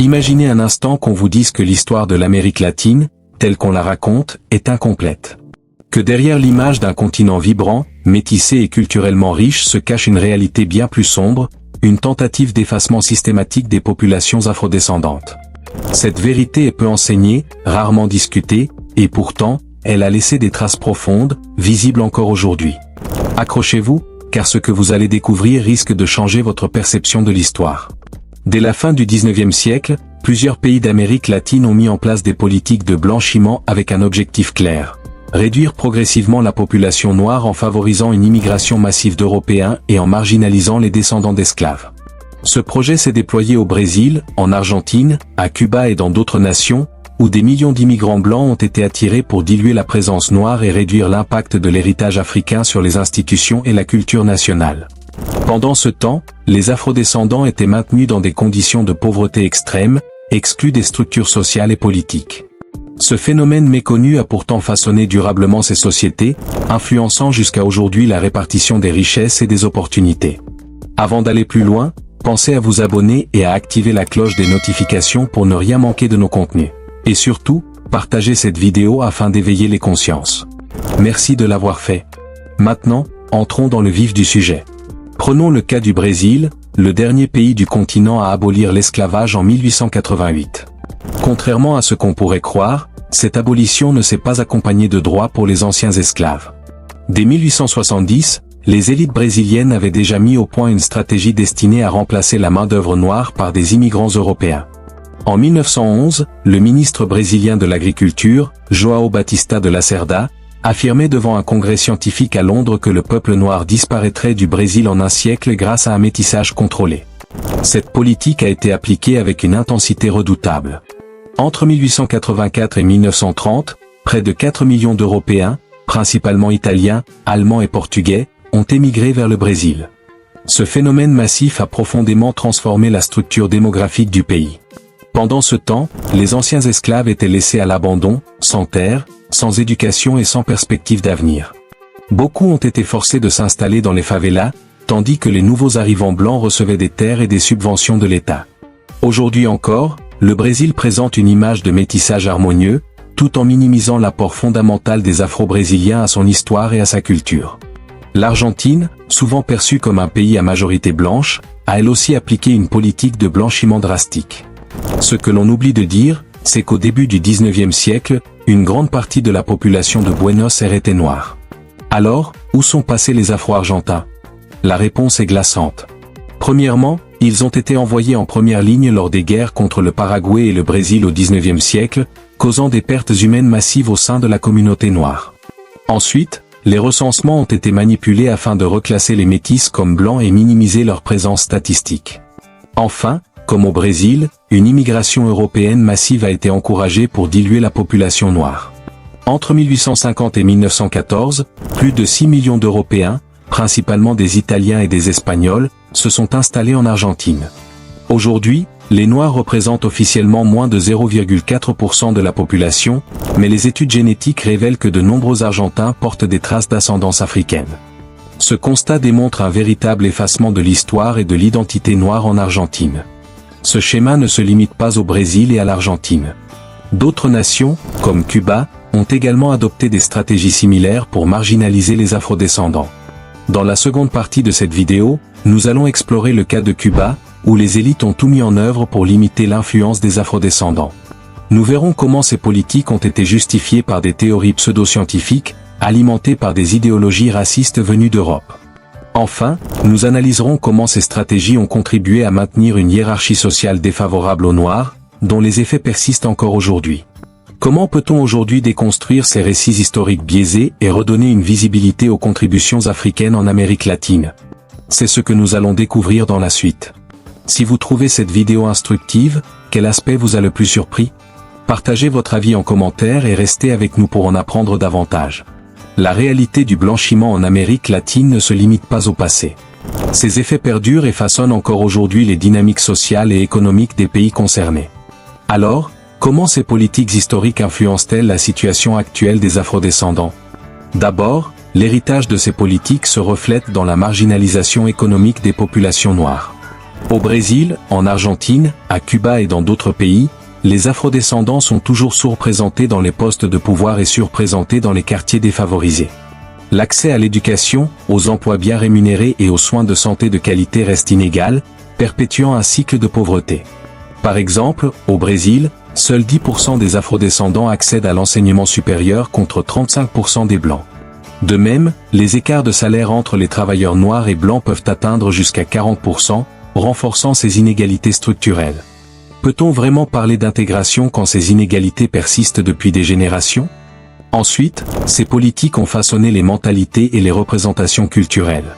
Imaginez un instant qu'on vous dise que l'histoire de l'Amérique latine, telle qu'on la raconte, est incomplète. Que derrière l'image d'un continent vibrant, métissé et culturellement riche se cache une réalité bien plus sombre, une tentative d'effacement systématique des populations afrodescendantes. Cette vérité est peu enseignée, rarement discutée, et pourtant, elle a laissé des traces profondes, visibles encore aujourd'hui. Accrochez-vous, car ce que vous allez découvrir risque de changer votre perception de l'histoire. Dès la fin du XIXe siècle, plusieurs pays d'Amérique latine ont mis en place des politiques de blanchiment avec un objectif clair. Réduire progressivement la population noire en favorisant une immigration massive d'Européens et en marginalisant les descendants d'esclaves. Ce projet s'est déployé au Brésil, en Argentine, à Cuba et dans d'autres nations, où des millions d'immigrants blancs ont été attirés pour diluer la présence noire et réduire l'impact de l'héritage africain sur les institutions et la culture nationale. Pendant ce temps, les afrodescendants étaient maintenus dans des conditions de pauvreté extrême, exclus des structures sociales et politiques. Ce phénomène méconnu a pourtant façonné durablement ces sociétés, influençant jusqu'à aujourd'hui la répartition des richesses et des opportunités. Avant d'aller plus loin, pensez à vous abonner et à activer la cloche des notifications pour ne rien manquer de nos contenus. Et surtout, partagez cette vidéo afin d'éveiller les consciences. Merci de l'avoir fait. Maintenant, entrons dans le vif du sujet. Prenons le cas du Brésil, le dernier pays du continent à abolir l'esclavage en 1888. Contrairement à ce qu'on pourrait croire, cette abolition ne s'est pas accompagnée de droits pour les anciens esclaves. Dès 1870, les élites brésiliennes avaient déjà mis au point une stratégie destinée à remplacer la main-d'œuvre noire par des immigrants européens. En 1911, le ministre brésilien de l'Agriculture, João Batista de Lacerda, affirmait devant un congrès scientifique à Londres que le peuple noir disparaîtrait du Brésil en un siècle grâce à un métissage contrôlé. Cette politique a été appliquée avec une intensité redoutable. Entre 1884 et 1930, près de 4 millions d'Européens, principalement italiens, allemands et portugais, ont émigré vers le Brésil. Ce phénomène massif a profondément transformé la structure démographique du pays. Pendant ce temps, les anciens esclaves étaient laissés à l'abandon, sans terre, sans éducation et sans perspective d'avenir. Beaucoup ont été forcés de s'installer dans les favelas, tandis que les nouveaux arrivants blancs recevaient des terres et des subventions de l'État. Aujourd'hui encore, le Brésil présente une image de métissage harmonieux, tout en minimisant l'apport fondamental des Afro-Brésiliens à son histoire et à sa culture. L'Argentine, souvent perçue comme un pays à majorité blanche, a elle aussi appliqué une politique de blanchiment drastique. Ce que l'on oublie de dire, c'est qu'au début du XIXe siècle, une grande partie de la population de Buenos Aires était noire. Alors, où sont passés les Afro-Argentins? La réponse est glaçante. Premièrement, ils ont été envoyés en première ligne lors des guerres contre le Paraguay et le Brésil au XIXe siècle, causant des pertes humaines massives au sein de la communauté noire. Ensuite, les recensements ont été manipulés afin de reclasser les métis comme blancs et minimiser leur présence statistique. Enfin, comme au Brésil, une immigration européenne massive a été encouragée pour diluer la population noire. Entre 1850 et 1914, plus de 6 millions d'Européens, principalement des Italiens et des Espagnols, se sont installés en Argentine. Aujourd'hui, les Noirs représentent officiellement moins de 0,4% de la population, mais les études génétiques révèlent que de nombreux Argentins portent des traces d'ascendance africaine. Ce constat démontre un véritable effacement de l'histoire et de l'identité noire en Argentine. Ce schéma ne se limite pas au Brésil et à l'Argentine. D'autres nations, comme Cuba, ont également adopté des stratégies similaires pour marginaliser les afrodescendants. Dans la seconde partie de cette vidéo, nous allons explorer le cas de Cuba, où les élites ont tout mis en œuvre pour limiter l'influence des afrodescendants. Nous verrons comment ces politiques ont été justifiées par des théories pseudo-scientifiques, alimentées par des idéologies racistes venues d'Europe. Enfin, nous analyserons comment ces stratégies ont contribué à maintenir une hiérarchie sociale défavorable aux Noirs, dont les effets persistent encore aujourd'hui. Comment peut-on aujourd'hui déconstruire ces récits historiques biaisés et redonner une visibilité aux contributions africaines en Amérique latine? C'est ce que nous allons découvrir dans la suite. Si vous trouvez cette vidéo instructive, quel aspect vous a le plus surpris? Partagez votre avis en commentaire et restez avec nous pour en apprendre davantage. La réalité du blanchiment en Amérique latine ne se limite pas au passé. Ces effets perdurent et façonnent encore aujourd'hui les dynamiques sociales et économiques des pays concernés. Alors, comment ces politiques historiques influencent-elles la situation actuelle des afrodescendants? D'abord, l'héritage de ces politiques se reflète dans la marginalisation économique des populations noires. Au Brésil, en Argentine, à Cuba et dans d'autres pays, les afrodescendants sont toujours sous-représentés dans les postes de pouvoir et surreprésentés dans les quartiers défavorisés. L'accès à l'éducation, aux emplois bien rémunérés et aux soins de santé de qualité reste inégal, perpétuant un cycle de pauvreté. Par exemple, au Brésil, seuls 10% des afrodescendants accèdent à l'enseignement supérieur contre 35% des blancs. De même, les écarts de salaire entre les travailleurs noirs et blancs peuvent atteindre jusqu'à 40%, renforçant ces inégalités structurelles. Peut-on vraiment parler d'intégration quand ces inégalités persistent depuis des générations? Ensuite, ces politiques ont façonné les mentalités et les représentations culturelles.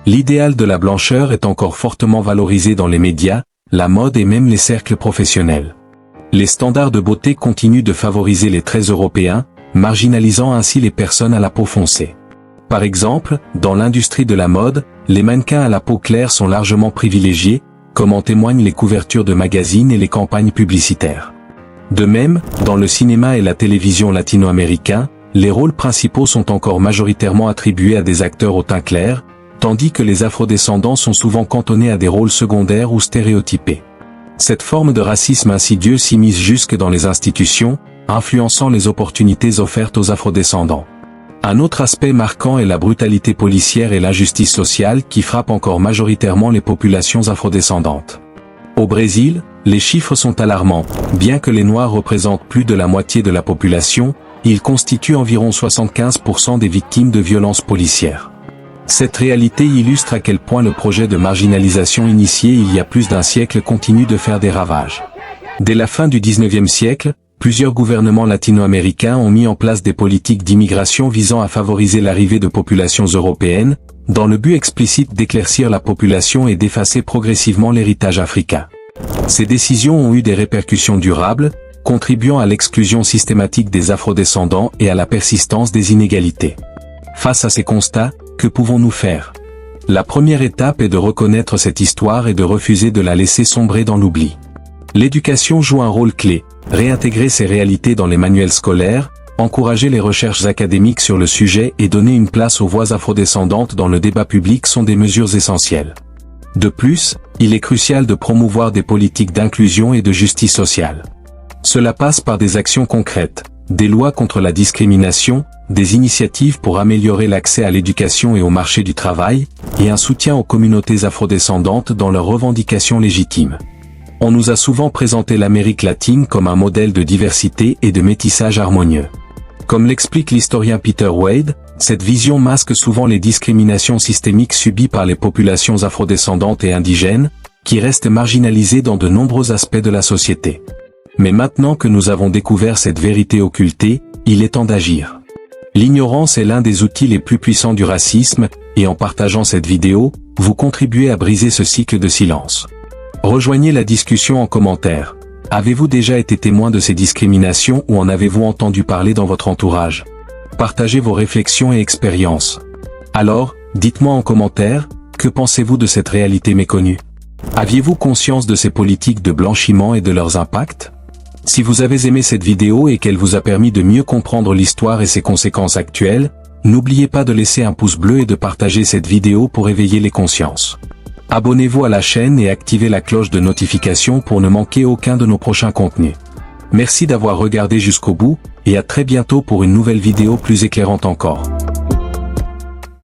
L'idéal de la blancheur est encore fortement valorisé dans les médias, la mode et même les cercles professionnels. Les standards de beauté continuent de favoriser les traits européens, marginalisant ainsi les personnes à la peau foncée. Par exemple, dans l'industrie de la mode, les mannequins à la peau claire sont largement privilégiés, comme en témoignent les couvertures de magazines et les campagnes publicitaires. De même, dans le cinéma et la télévision latino-américain, les rôles principaux sont encore majoritairement attribués à des acteurs au teint clair, tandis que les afrodescendants sont souvent cantonnés à des rôles secondaires ou stéréotypés. Cette forme de racisme insidieux s'immisce jusque dans les institutions, influençant les opportunités offertes aux afrodescendants. Un autre aspect marquant est la brutalité policière et l'injustice sociale qui frappent encore majoritairement les populations afrodescendantes. Au Brésil, les chiffres sont alarmants. Bien que les Noirs représentent plus de la moitié de la population, ils constituent environ 75% des victimes de violences policières. Cette réalité illustre à quel point le projet de marginalisation initié il y a plus d'un siècle continue de faire des ravages. Dès la fin du XIXe siècle, plusieurs gouvernements latino-américains ont mis en place des politiques d'immigration visant à favoriser l'arrivée de populations européennes, dans le but explicite d'éclaircir la population et d'effacer progressivement l'héritage africain. Ces décisions ont eu des répercussions durables, contribuant à l'exclusion systématique des afrodescendants et à la persistance des inégalités. Face à ces constats, que pouvons-nous faire? La première étape est de reconnaître cette histoire et de refuser de la laisser sombrer dans l'oubli. L'éducation joue un rôle clé. Réintégrer ces réalités dans les manuels scolaires, encourager les recherches académiques sur le sujet et donner une place aux voix afrodescendantes dans le débat public sont des mesures essentielles. De plus, il est crucial de promouvoir des politiques d'inclusion et de justice sociale. Cela passe par des actions concrètes, des lois contre la discrimination, des initiatives pour améliorer l'accès à l'éducation et au marché du travail, et un soutien aux communautés afrodescendantes dans leurs revendications légitimes. On nous a souvent présenté l'Amérique latine comme un modèle de diversité et de métissage harmonieux. Comme l'explique l'historien Peter Wade, cette vision masque souvent les discriminations systémiques subies par les populations afrodescendantes et indigènes, qui restent marginalisées dans de nombreux aspects de la société. Mais maintenant que nous avons découvert cette vérité occultée, il est temps d'agir. L'ignorance est l'un des outils les plus puissants du racisme, et en partageant cette vidéo, vous contribuez à briser ce cycle de silence. Rejoignez la discussion en commentaire. Avez-vous déjà été témoin de ces discriminations ou en avez-vous entendu parler dans votre entourage? Partagez vos réflexions et expériences. Alors, dites-moi en commentaire, que pensez-vous de cette réalité méconnue? Aviez-vous conscience de ces politiques de blanchiment et de leurs impacts? Si vous avez aimé cette vidéo et qu'elle vous a permis de mieux comprendre l'histoire et ses conséquences actuelles, n'oubliez pas de laisser un pouce bleu et de partager cette vidéo pour éveiller les consciences. Abonnez-vous à la chaîne et activez la cloche de notification pour ne manquer aucun de nos prochains contenus. Merci d'avoir regardé jusqu'au bout, et à très bientôt pour une nouvelle vidéo plus éclairante encore.